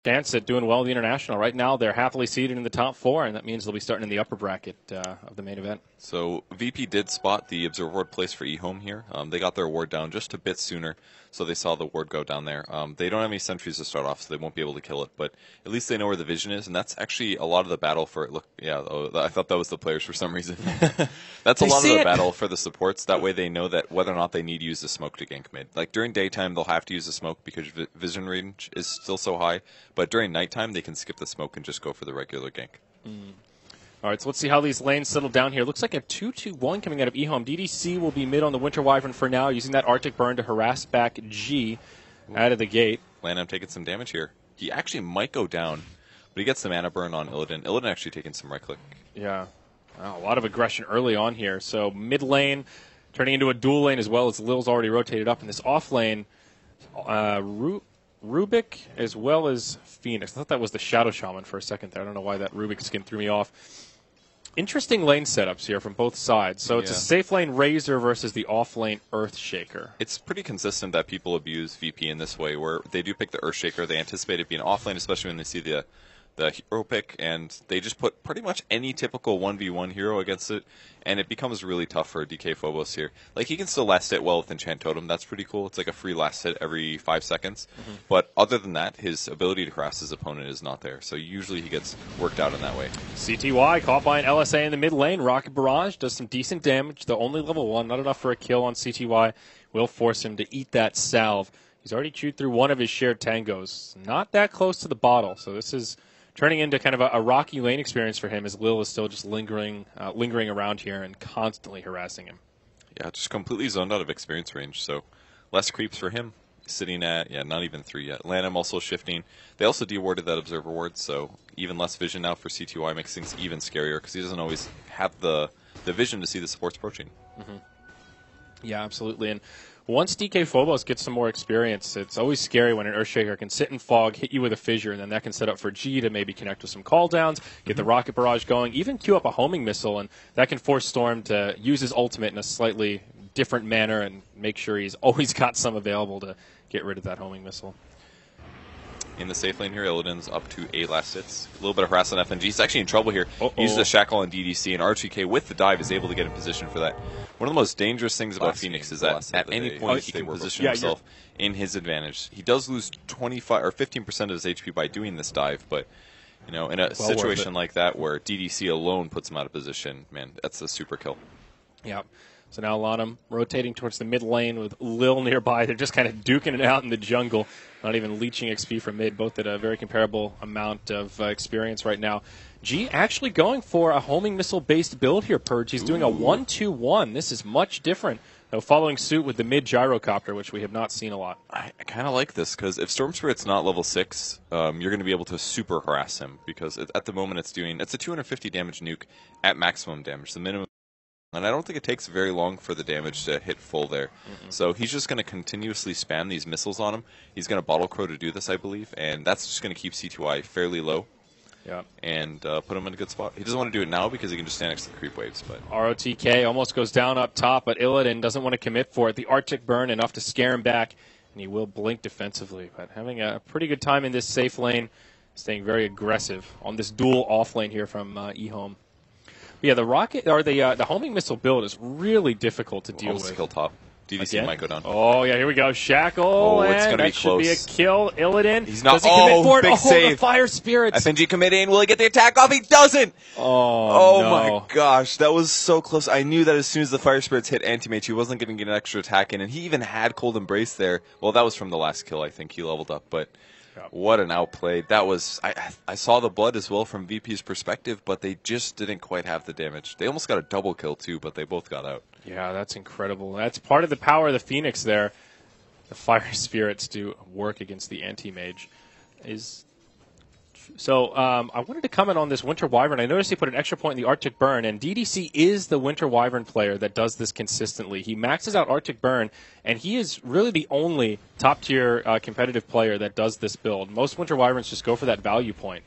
Gansett doing well in the International. Right now, they're happily seated in the top 4, and that means they'll be starting in the upper bracket of the main event. So VP did spot the observer ward place for eHome here. They got their ward down just a bit sooner, so they saw the ward go down there. They don't have any sentries to start off, so they won't be able to kill it, but at least they know where the vision is, and that's actually a lot of the battle for it. Look, yeah, I thought that was the players for some reason. That's a lot of the battle for the supports. That way they know that whether or not they need to use the smoke to gank mid. Like during daytime, they'll have to use the smoke because vision range is still so high, but during nighttime, they can skip the smoke and just go for the regular gank. All right, so let's see how these lanes settle down here. Looks like a 2-2-1 coming out of eHome. DDC will be mid on the Winter Wyvern for now, using that Arctic Burn to harass back G out of the gate. Lanham taking some damage here. He actually might go down, but he gets the mana burn on Illidan. Illidan actually taking some right click. Yeah, wow, a lot of aggression early on here. So mid lane turning into a dual lane as well as Lil's already rotated up in this off lane. Rubik as well as Phoenix. I thought that was the Shadow Shaman for a second there. I don't know why that Rubik skin threw me off. Interesting lane setups here from both sides. So it's a safe lane Razor versus the off lane Earthshaker. It's pretty consistent that people abuse VP in this way, where they do pick the Earthshaker. They anticipate it being off lane, especially when they see the hero pick, and they just put pretty much any typical 1v1 hero against it, and it becomes really tough for DK Phobos here. Like, he can still last hit well with Enchant Totem. That's pretty cool. It's like a free last hit every 5 seconds. But other than that, his ability to harass his opponent is not there. So usually he gets worked out in that way. CTY caught by an LSA in the mid lane. Rocket Barrage does some decent damage, though only level 1. Not enough for a kill on CTY. Will force him to eat that salve. He's already chewed through one of his shared tangos. Not that close to the bottle, so this is turning into kind of a rocky lane experience for him as Lil is still just lingering around here and constantly harassing him. Yeah, just completely zoned out of experience range, so less creeps for him. Sitting at, not even 3 yet. Lanham also shifting. They also de-warded that observer ward, so even less vision now for CTY makes things even scarier because he doesn't always have the vision to see the supports approaching. Yeah, absolutely. And once DK Phobos gets some more experience, it's always scary when an Earthshaker can sit in fog, hit you with a fissure, and then that can set up for G to maybe connect with some cooldowns, get the rocket barrage going, even queue up a homing missile, and that can force Storm to use his ultimate in a slightly different manner and make sure he's always got some available to get rid of that homing missile. In the safe lane here, Illidan's up to 8 last hits. A little bit of harass on FNG. He's actually in trouble here. He uses a shackle on DDC, and RGK with the dive is able to get in position for that. One of the most dangerous things about Phoenix is that at any point he can position himself in his advantage. He does lose 25 or 15% of his HP by doing this dive, but in a situation like that where DDC alone puts him out of position, man, that's a super kill. Yeah. So now Lanham rotating towards the mid lane with Lil nearby. They're just kind of duking it out in the jungle, not even leeching XP from mid, both at a very comparable amount of experience right now. G actually going for a homing missile-based build here, Purge. He's doing a 1-2-1. This is much different, though, following suit with the mid gyrocopter, which we have not seen a lot. I kind of like this, because if Storm Spirit's not level 6, you're going to be able to super harass him, because at the moment it's a 250 damage nuke at maximum damage, the minimum. And I don't think it takes very long for the damage to hit full there. So he's just going to continuously spam these missiles on him. He's going to Bottle Crow to do this, I believe, and that's just going to keep CTY fairly low. Yeah. And put him in a good spot. He doesn't want to do it now because he can just stand next to the creep waves. But ROTK almost goes down up top, but Illidan doesn't want to commit for it. The Arctic Burn enough to scare him back, and he will blink defensively. But having a pretty good time in this safe lane, staying very aggressive on this dual off lane here from eHome. Yeah, the rocket or the homing missile build is really difficult to deal with. Kill top. DDC might go down. Oh yeah, here we go. Shackle, it's and gonna that should be a kill. Illidan. He's not. Does he commit for it? Big save. The fire spirits. FNG committing. Will he get the attack off? He doesn't. Oh no. My gosh, that was so close. I knew that as soon as the fire spirits hit Anti-Mage, he wasn't going to get an extra attack in, and he even had Cold Embrace there. Well, that was from the last kill. I think he leveled up, but. What an outplay. That was I saw the blood as well from VP's perspective, but they just didn't quite have the damage. They almost got a double kill too, but they both got out. Yeah, that's incredible. That's part of the power of the Phoenix there. The fire spirits do work against the anti-mage. So I wanted to comment on this Winter Wyvern. I noticed he put an extra point in the Arctic Burn, and DDC is the Winter Wyvern player that does this consistently. He maxes out Arctic Burn, and he is really the only top-tier competitive player that does this build. Most Winter Wyverns just go for that value point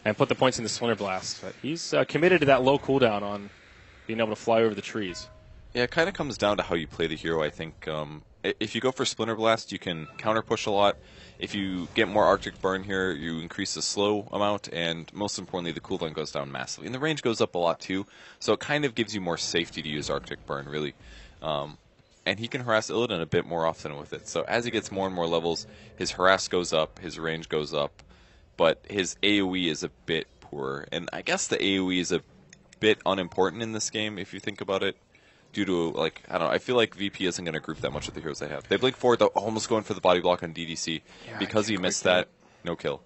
and put the points in the Splinter Blast. But he's committed to that low cooldown on being able to fly over the trees. Yeah, it kind of comes down to how you play the hero, I think. If you go for Splinter Blast, you can counter push a lot. If you get more Arctic Burn here, you increase the slow amount, and most importantly, the cooldown goes down massively. And the range goes up a lot too, so it kind of gives you more safety to use Arctic Burn, really. And he can harass Illidan a bit more often with it. So as he gets more and more levels, his harass goes up, his range goes up, but his AoE is a bit poorer. And I guess the AoE is a bit unimportant in this game, if you think about it. Due to, like, I don't know, I feel like VP isn't going to group that much with the heroes they have. They blink forward, though, almost going for the body block on DDC. Yeah, because he missed that, no kill.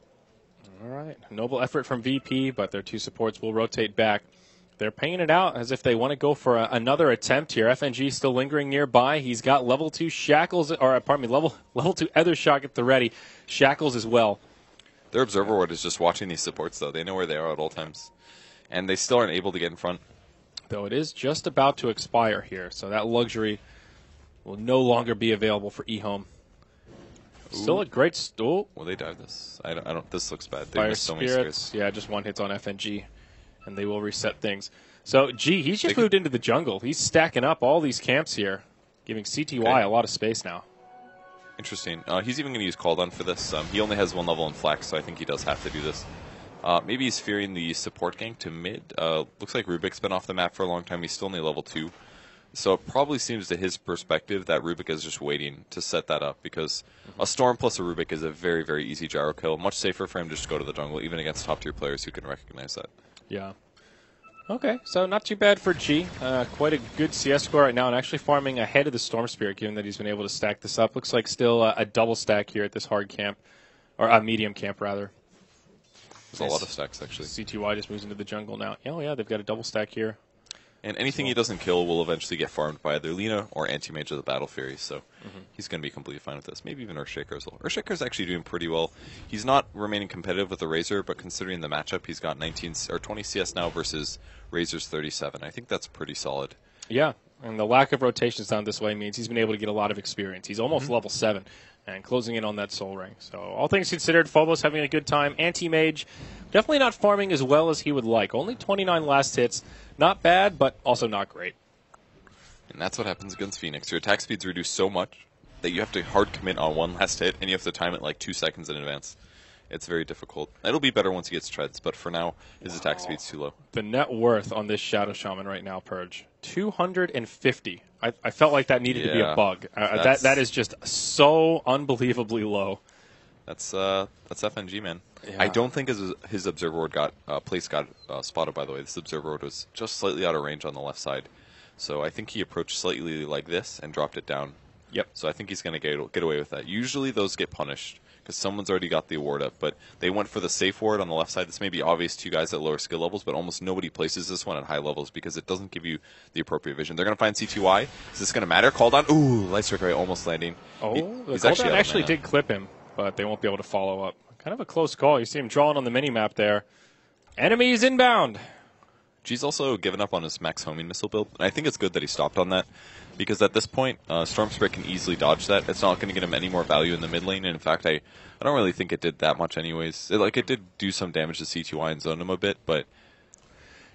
All right. Noble effort from VP, but their two supports will rotate back. They're paying it out as if they want to go for another attempt here. FNG still lingering nearby. He's got level 2 Shackles, or pardon me, level 2 Ether Shock at the ready. Shackles as well. Their Observer Ward is just watching these supports, though. They know where they are at all times. And they still aren't able to get in front. Though it is just about to expire here, so that luxury will no longer be available for eHome. Still a great Will they dive this? I don't. This looks bad. They Fire missed so many Spirits. spirits. Yeah, just one hit on FNG, and they will reset things. So G, he's just moved into the jungle. He's stacking up all these camps here, giving CTY a lot of space now. Interesting. He's even going to use Call Down for this. He only has 1 level in Flax, so I think he does have to do this. Maybe he's fearing the support gank to mid. Looks like Rubik's been off the map for a long time. He's still only level 2. So it probably seems to his perspective that Rubik is just waiting to set that up, because a Storm plus a Rubik is a very, very easy gyro kill. Much safer for him to just go to the jungle, even against top-tier players who can recognize that. Yeah. Okay, so not too bad for G. Quite a good CS score right now, and actually farming ahead of the Storm Spirit, given that he's been able to stack this up. Looks like still a double stack here at this hard camp, or a medium camp, rather. There's a lot of stacks, actually. CTY just moves into the jungle now. Oh, yeah, they've got a double stack here. And anything he doesn't kill will eventually get farmed by either Lina or Anti-Mage of the Battle Fury, so he's going to be completely fine with this. Maybe even Earthshaker as well. Earthshaker's actually doing pretty well. He's not remaining competitive with the Razor, but considering the matchup, he's got 20 CS now versus Razor's 37. I think that's pretty solid. Yeah, and the lack of rotations down this way means he's been able to get a lot of experience. He's almost level 7 and closing in on that soul ring. So all things considered, Phobos having a good time. Anti-Mage definitely not farming as well as he would like. Only 29 last hits. Not bad, but also not great. And that's what happens against Phoenix. Your attack speed's reduced so much that you have to hard commit on one last hit, and you have to time it like 2 seconds in advance. It's very difficult. It'll be better once he gets treads, but for now, his attack speed's too low. The net worth on this Shadow Shaman right now, Purge, 250. I felt like that needed to be a bug. That is just so unbelievably low. That's FNG, man. Yeah. I don't think his Observer Ward got spotted, by the way. This Observer Ward was just slightly out of range on the left side. So I think he approached slightly like this and dropped it down. Yep. So I think he's going to get away with that. Usually those get punished because someone's already got the ward up, but they went for the safe ward on the left side. This may be obvious to you guys at lower skill levels, but almost nobody places this one at high levels because it doesn't give you the appropriate vision. They're going to find CTY. Is this going to matter? Called on. Ooh, Light Strike Ray almost landing. Oh, the cooldown actually did clip him, but they won't be able to follow up. Kind of a close call. You see him drawing on the mini-map there. Enemies inbound. G's also given up on his max homing missile build, and I think it's good that he stopped on that, because at this point, Storm Spirit can easily dodge that. It's not going to get him any more value in the mid lane, and in fact, I don't really think it did that much anyways. It did do some damage to CTY and zone him a bit, but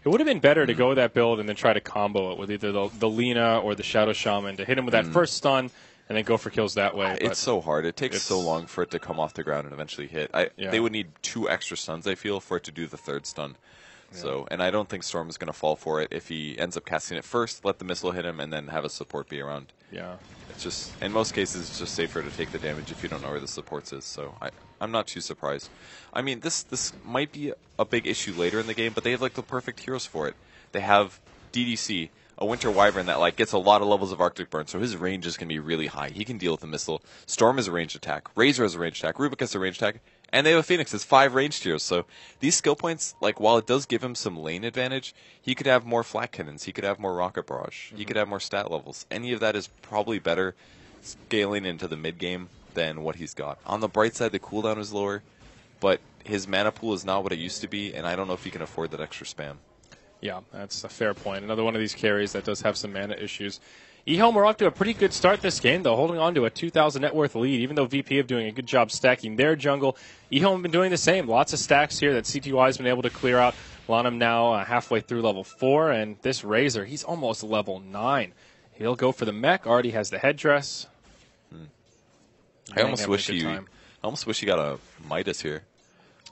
it would have been better to go with that build and then try to combo it with either the Lina or the Shadow Shaman to hit him with that first stun and then go for kills that way. It's so hard. It takes so long for it to come off the ground and eventually hit. They would need 2 extra stuns, I feel, for it to do the 3rd stun. So, and I don't think Storm is going to fall for it if he ends up casting it first, let the missile hit him, and then have a support be around. Yeah. It's just, in most cases, it's just safer to take the damage if you don't know where the supports is. So I'm not too surprised. I mean, this might be a big issue later in the game, but they have like the perfect heroes for it. They have DDC, a Winter Wyvern that gets a lot of levels of Arctic Burn, so his range is going to be really high. He can deal with the missile. Storm is a ranged attack. Razor is a ranged attack. Rubik is a ranged attack. And they have a Phoenix. It's 5 ranged heroes. So these skill points, while it does give him some lane advantage, he could have more flak cannons. He could have more rocket barrage. He could have more stat levels. Any of that is probably better scaling into the mid game than what he's got. On the bright side, the cooldown is lower, but his mana pool is not what it used to be, and I don't know if he can afford that extra spam. Yeah, that's a fair point. Another one of these carries that does have some mana issues. eHome are off to a pretty good start this game, though, holding on to a 2,000 net worth lead, even though VP have doing a good job stacking their jungle. eHome have been doing the same. Lots of stacks here that CTY has been able to clear out. Lanham now halfway through level 4, and this Razor, he's almost level 9. He'll go for the mech. Already has the headdress. I almost wish he got a Midas here.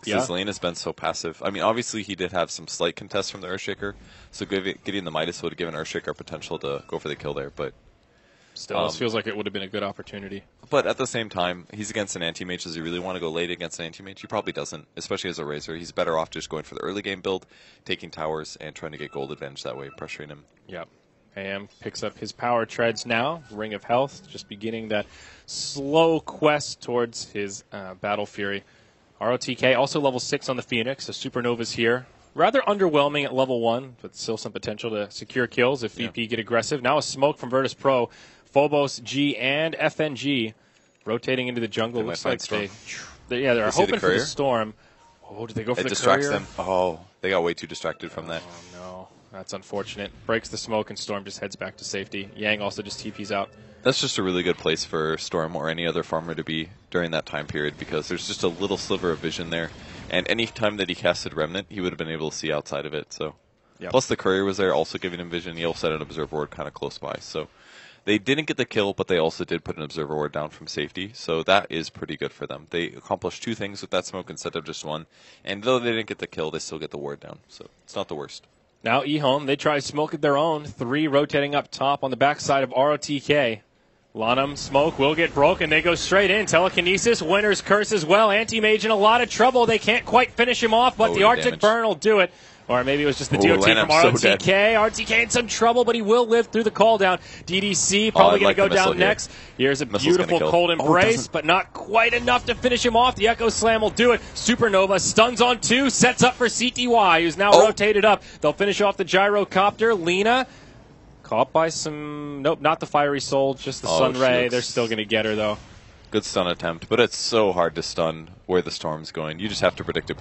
Because his lane has been so passive. I mean, obviously he did have some slight contests from the Earthshaker, so getting the Midas would have given Earthshaker potential to go for the kill there. But still, it feels like it would have been a good opportunity. But at the same time, he's against an anti-mage. Does he really want to go late against an anti-mage? He probably doesn't, especially as a Razor. He's better off just going for the early game build, taking towers, and trying to get gold advantage that way, pressuring him. Yep. AM picks up his power treads now. Ring of Health, just beginning that slow quest towards his Battle Fury. ROTK also level 6 on the Phoenix, so Supernova's here. Rather underwhelming at level 1, but still some potential to secure kills if VP get aggressive. Now a smoke from Virtus Pro. Phobos, G, and FNG rotating into the jungle. Looks like they're hoping for the storm. Oh, did they go for the distracts courier? them. Oh, they got way too distracted from that. Oh, no. That's unfortunate. Breaks the smoke, and Storm just heads back to safety. Yang also just TPs out. That's just a really good place for Storm or any other farmer to be during that time period because there's just a little sliver of vision there. And any time that he casted Remnant, he would have been able to see outside of it. So, Plus the courier was there, also giving him vision. He also had an observer ward kind of close by. So they didn't get the kill, but they also did put an observer ward down from safety. So that is pretty good for them. They accomplished 2 things with that smoke instead of just 1. And though they didn't get the kill, they still get the ward down. So it's not the worst. Now eHome, they try smoke at their own. 3 rotating up top on the backside of ROTK. Lanham, smoke will get broken. They go straight in. Telekinesis, Winter's Curse as well. Anti-Mage in a lot of trouble. They can't quite finish him off, but the Arctic Burn will do it. Or maybe it was just the DOT from ROTK. ROTK in some trouble, but he will live through the call down. DDC probably going to go down next. Here's a beautiful cold embrace, but not quite enough to finish him off. The Echo Slam will do it. Supernova stuns on 2, sets up for CTY, who's now rotated up. They'll finish off the Gyrocopter. Lena caught by some... Nope, not the Fiery Soul, just the Sun Ray. They're still going to get her, though. Good stun attempt, but it's so hard to stun where the Storm's going. You just have to predict it